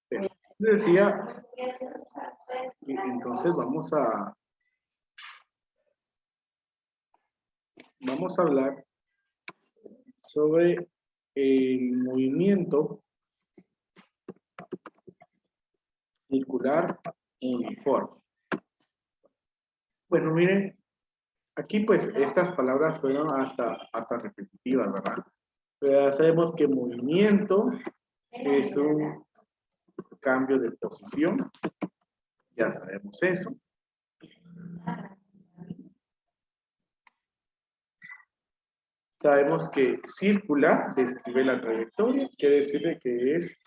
Bien, decía, entonces vamos a hablar sobre el movimiento circular uniforme. Bueno, miren, aquí pues estas palabras fueron hasta repetitivas, ¿verdad? Pero ya sabemos que movimiento es un cambio de posición, ya sabemos eso. Sabemos que circular describe la trayectoria, quiere decir que es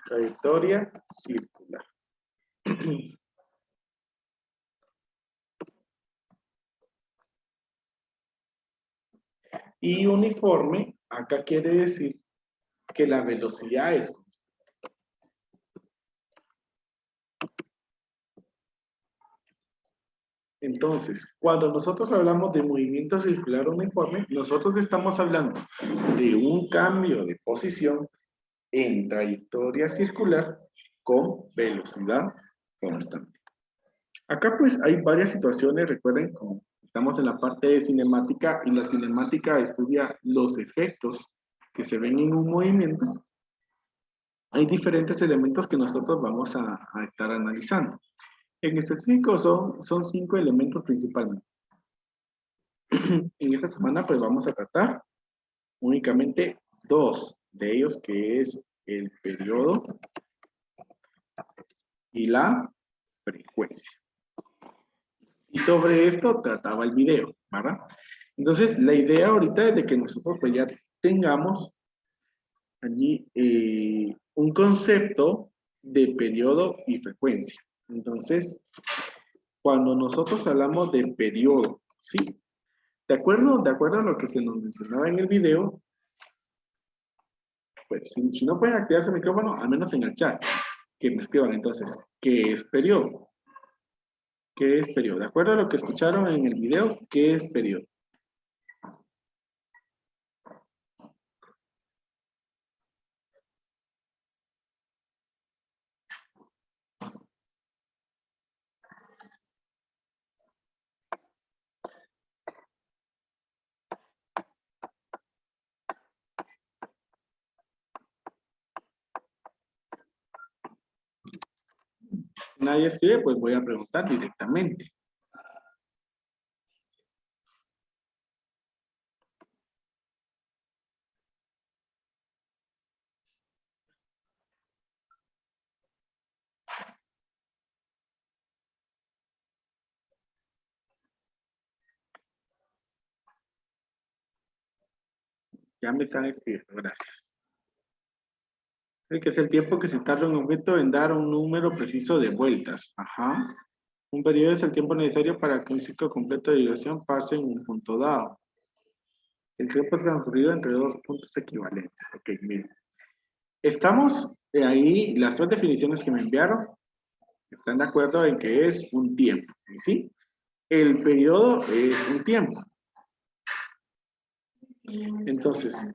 trayectoria circular. Y uniforme, acá quiere decir que la velocidad es constante. Entonces, cuando nosotros hablamos de movimiento circular uniforme, nosotros estamos hablando de un cambio de posición en trayectoria circular con velocidad constante. Acá pues hay varias situaciones, recuerden, como estamos en la parte de cinemática y la cinemática estudia los efectos que se ven en un movimiento. Hay diferentes elementos que nosotros vamos a estar analizando. En específico son 5 elementos principalmente. En esta semana pues vamos a tratar únicamente 2 de ellos, que es el periodo y la frecuencia. Y sobre esto trataba el video, ¿verdad? Entonces, la idea ahorita es de que nosotros pues ya tengamos allí un concepto de periodo y frecuencia. Entonces, cuando nosotros hablamos de periodo, ¿sí? De acuerdo a lo que se nos mencionaba en el video, pues si no pueden activar su micrófono, al menos en el chat, que me escriban entonces, ¿qué es periodo? ¿Qué es periodo? De acuerdo a lo que escucharon en el video, ¿qué es periodo? Nadie escribe, pues voy a preguntar directamente. Ya me están escribiendo, gracias. Que es el tiempo que se tarda un objeto en dar un número preciso de vueltas. Ajá. Un periodo es el tiempo necesario para que un ciclo completo de duración pase en un punto dado. El tiempo es transcurrido entre 2 puntos equivalentes. Ok, miren. Estamos ahí, las 2 definiciones que me enviaron están de acuerdo en que es un tiempo. ¿Sí? El periodo es un tiempo. Entonces,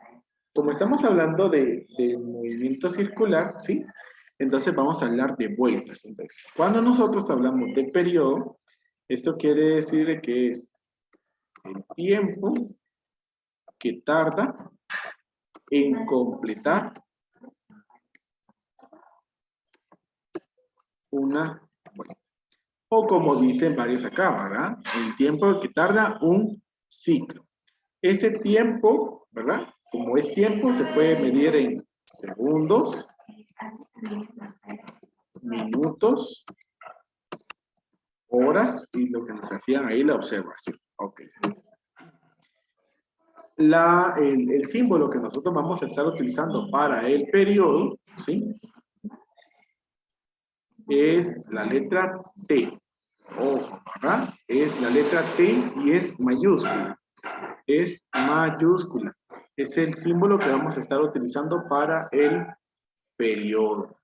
como estamos hablando de movimiento circular, ¿sí? Entonces vamos a hablar de vueltas. Entonces, cuando nosotros hablamos de periodo, esto quiere decir que es el tiempo que tarda en completar una vuelta. O como dicen varios acá, ¿verdad? El tiempo que tarda un ciclo. Ese tiempo, ¿verdad? Como es tiempo, se puede medir en segundos, minutos, horas y lo que nos hacían ahí la observación. Ok. El símbolo que nosotros vamos a estar utilizando para el periodo, ¿sí? Es la letra T. Ojo, ¿verdad? Es la letra T y es mayúscula. Es mayúscula. Es el símbolo que vamos a estar utilizando para el periodo.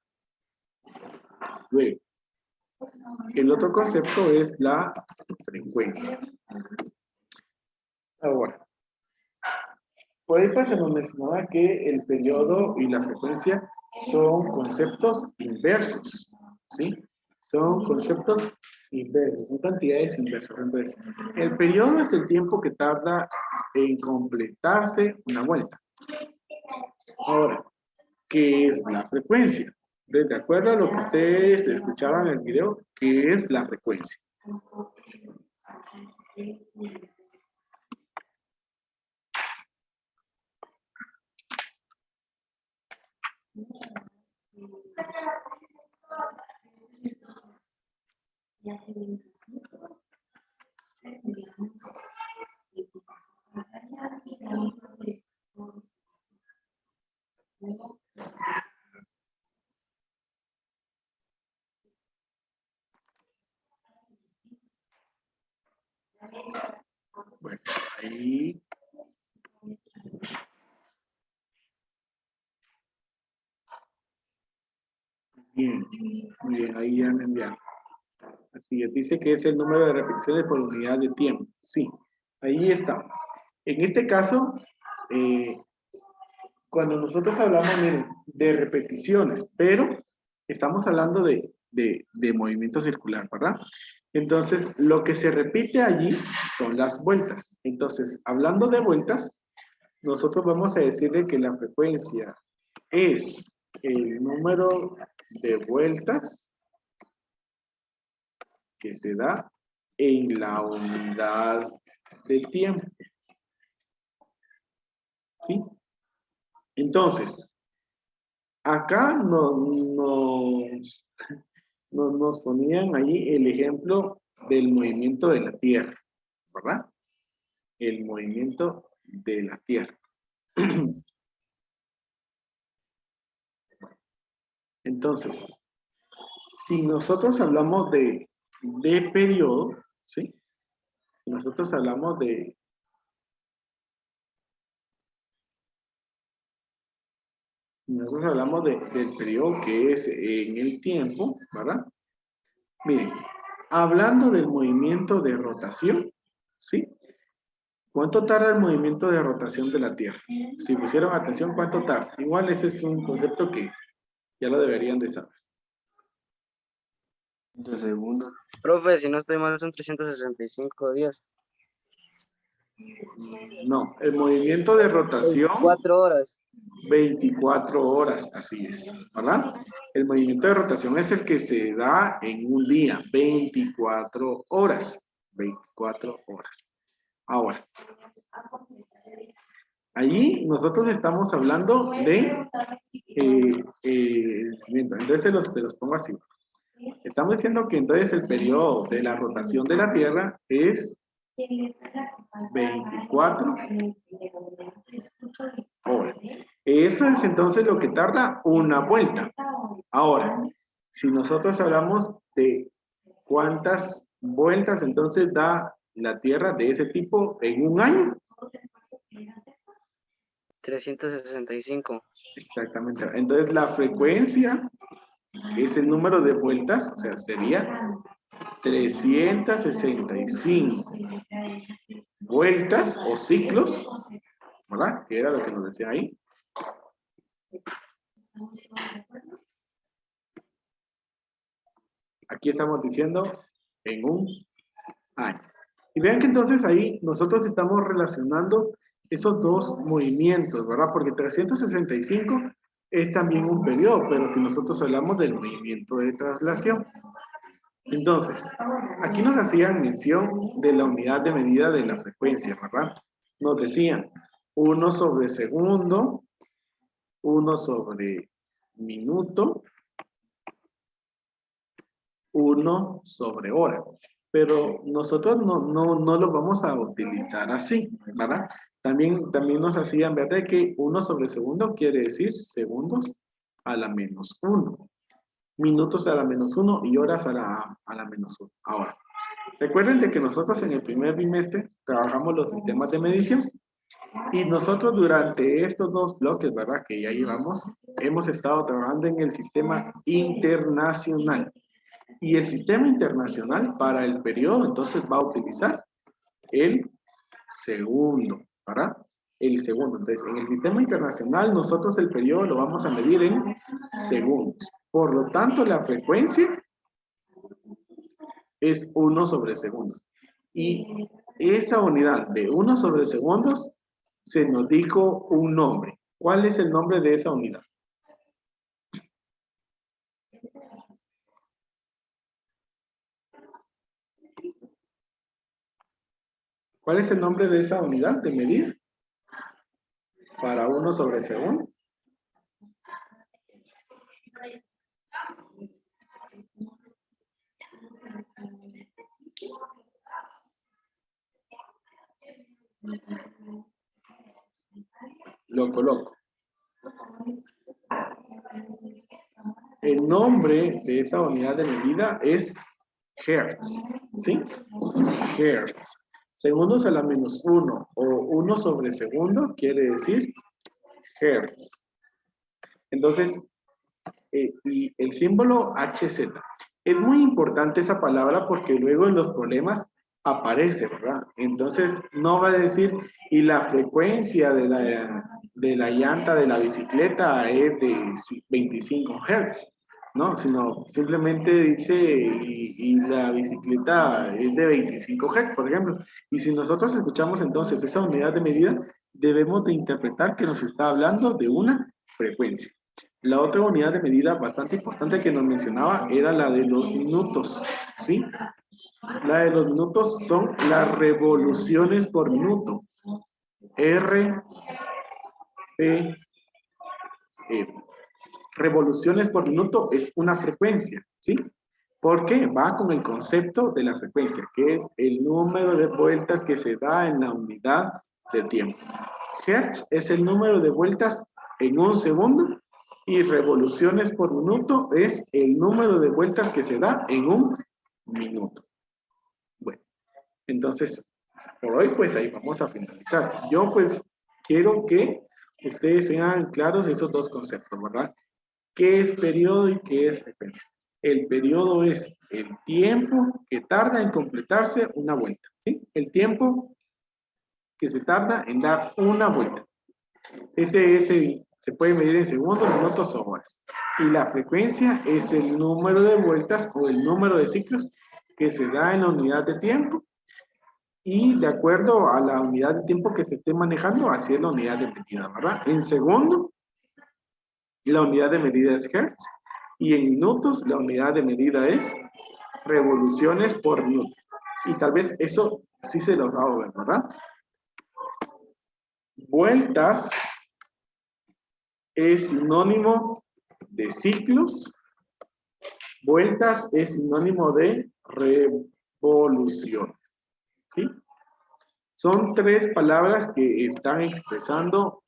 Luego, el otro concepto es la frecuencia. Ahora, por ahí pues se nos mencionaba que el periodo y la frecuencia son conceptos inversos, ¿sí? Son conceptos inversos, son cantidades inversas. Entonces, el periodo es el tiempo que tarda en completarse una vuelta. Ahora, ¿qué es la frecuencia? De acuerdo a lo que ustedes escucharon en el video, ¿qué es la frecuencia? Bueno, ahí. Bien, muy bien, ahí ya me enviaron. Así es, dice que es el número de repeticiones por unidad de tiempo. Sí, ahí estamos. En este caso, cuando nosotros hablamos, miren, de repeticiones, pero estamos hablando de movimiento circular, ¿verdad? Entonces, lo que se repite allí son las vueltas. Entonces, hablando de vueltas, nosotros vamos a decirle que la frecuencia es el número de vueltas que se da en la unidad de tiempo. ¿Sí? Entonces, acá nos ponían ahí el ejemplo del movimiento de la Tierra, ¿verdad? El movimiento de la Tierra. Entonces, si nosotros hablamos de periodo, ¿sí? Si nosotros hablamos del periodo que es en el tiempo, ¿verdad? Miren, hablando del movimiento de rotación, ¿sí? ¿Cuánto tarda el movimiento de rotación de la Tierra? Si pusieron atención, ¿cuánto tarda? Igual ese es un concepto que ya lo deberían de saber. 2 segundos. Profe, si no estoy mal, son 365 días. No, el movimiento de rotación... 4 horas. 24 horas, así es, ¿verdad? El movimiento de rotación es el que se da en un día, 24 horas. 24 horas. Ahora, allí nosotros estamos hablando de... entonces se los pongo así. Estamos diciendo que entonces el periodo de la rotación de la Tierra es 24 horas. Eso es entonces lo que tarda una vuelta. Ahora, si nosotros hablamos de cuántas vueltas entonces da la Tierra de ese tipo en un año. 365. Exactamente. Entonces la frecuencia es el número de vueltas, o sea, sería 365 vueltas o ciclos, ¿verdad? Que era lo que nos decía ahí. Aquí estamos diciendo en un año. Y vean que entonces ahí nosotros estamos relacionando esos dos movimientos, ¿verdad? Porque 365 es también un periodo, pero si nosotros hablamos del movimiento de traslación. Entonces, aquí nos hacían mención de la unidad de medida de la frecuencia, ¿verdad? Nos decían 1 sobre segundo, 1 sobre minuto, 1 sobre hora. Pero nosotros no lo vamos a utilizar así, ¿verdad? También nos hacían ver de que 1 sobre segundo quiere decir segundos a la menos 1. Minutos a la menos 1 y horas a la menos 1. Ahora, recuerden de que nosotros en el primer bimestre trabajamos los sistemas de medición y nosotros durante estos dos bloques, ¿verdad? Que ya llevamos, hemos estado trabajando en el sistema internacional. Y el sistema internacional para el periodo entonces va a utilizar el segundo, ¿verdad? el segundo. Entonces, en el sistema internacional, nosotros el periodo lo vamos a medir en segundos. Por lo tanto, la frecuencia es 1 sobre segundos. Y esa unidad de 1 sobre segundos se nos dijo un nombre. ¿Cuál es el nombre de esa unidad? ¿Cuál es el nombre de esa unidad de medir? Para 1 sobre segundo. Lo coloco. El nombre de esta unidad de medida es Hertz. ¿Sí? Hertz. Segundos a la menos 1 o 1 sobre segundo quiere decir Hertz. Entonces, y el símbolo HZ. Es muy importante esa palabra porque luego en los problemas aparece, ¿verdad? Entonces, no va a decir, y la frecuencia de la llanta de la bicicleta es de 25 Hz, ¿no? Sino simplemente dice, y la bicicleta es de 25 Hz, por ejemplo. Y si nosotros escuchamos entonces esa unidad de medida, debemos de interpretar que nos está hablando de una frecuencia. La otra unidad de medida bastante importante que nos mencionaba era la de los minutos, ¿sí? La de los minutos son las revoluciones por minuto. R, P, E. Revoluciones por minuto es una frecuencia, ¿sí? Porque va con el concepto de la frecuencia, que es el número de vueltas que se da en la unidad de tiempo. Hertz es el número de vueltas en un segundo y revoluciones por minuto es el número de vueltas que se da en un minuto. Bueno, entonces, por hoy pues ahí vamos a finalizar. Yo pues quiero que ustedes tengan claros esos dos conceptos, ¿verdad? ¿Qué es periodo y qué es frecuencia? El periodo es el tiempo que tarda en completarse una vuelta, ¿sí? El tiempo que se tarda en dar una vuelta. Ese se puede medir en segundos, minutos o horas. Y la frecuencia es el número de vueltas o el número de ciclos que se da en la unidad de tiempo. Y de acuerdo a la unidad de tiempo que se esté manejando, así es la unidad de medida, ¿verdad? En segundo, la unidad de medida es Hertz. Y en minutos, la unidad de medida es revoluciones por minuto. Y tal vez eso sí se lo va a ver, ¿verdad? Vueltas es sinónimo de ciclos. Vueltas es sinónimo de revoluciones. ¿Sí? Son tres palabras que están expresando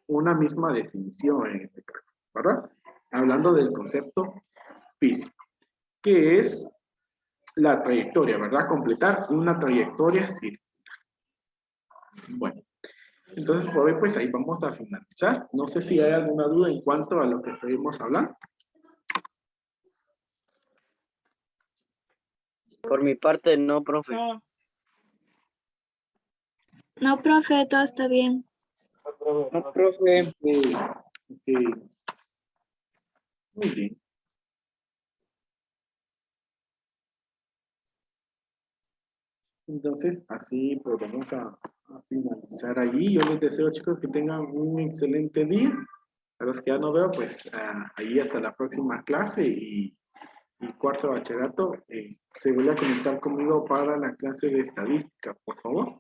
una misma definición en este caso, ¿verdad? Hablando del concepto físico, que es la trayectoria, ¿verdad? Completar una trayectoria circular. Bueno, entonces por hoy pues ahí vamos a finalizar. No sé si hay alguna duda en cuanto a lo que estuvimos hablando. Por mi parte, no, profe. No, profe, todo está bien. No, profe. Ok. Muy bien. Entonces, así pues vamos a finalizar allí. Yo les deseo, chicos, que tengan un excelente día. A los que ya no veo, pues ahí hasta la próxima clase y cuarto bachillerato, se vuelve a conectar conmigo para la clase de estadística, por favor.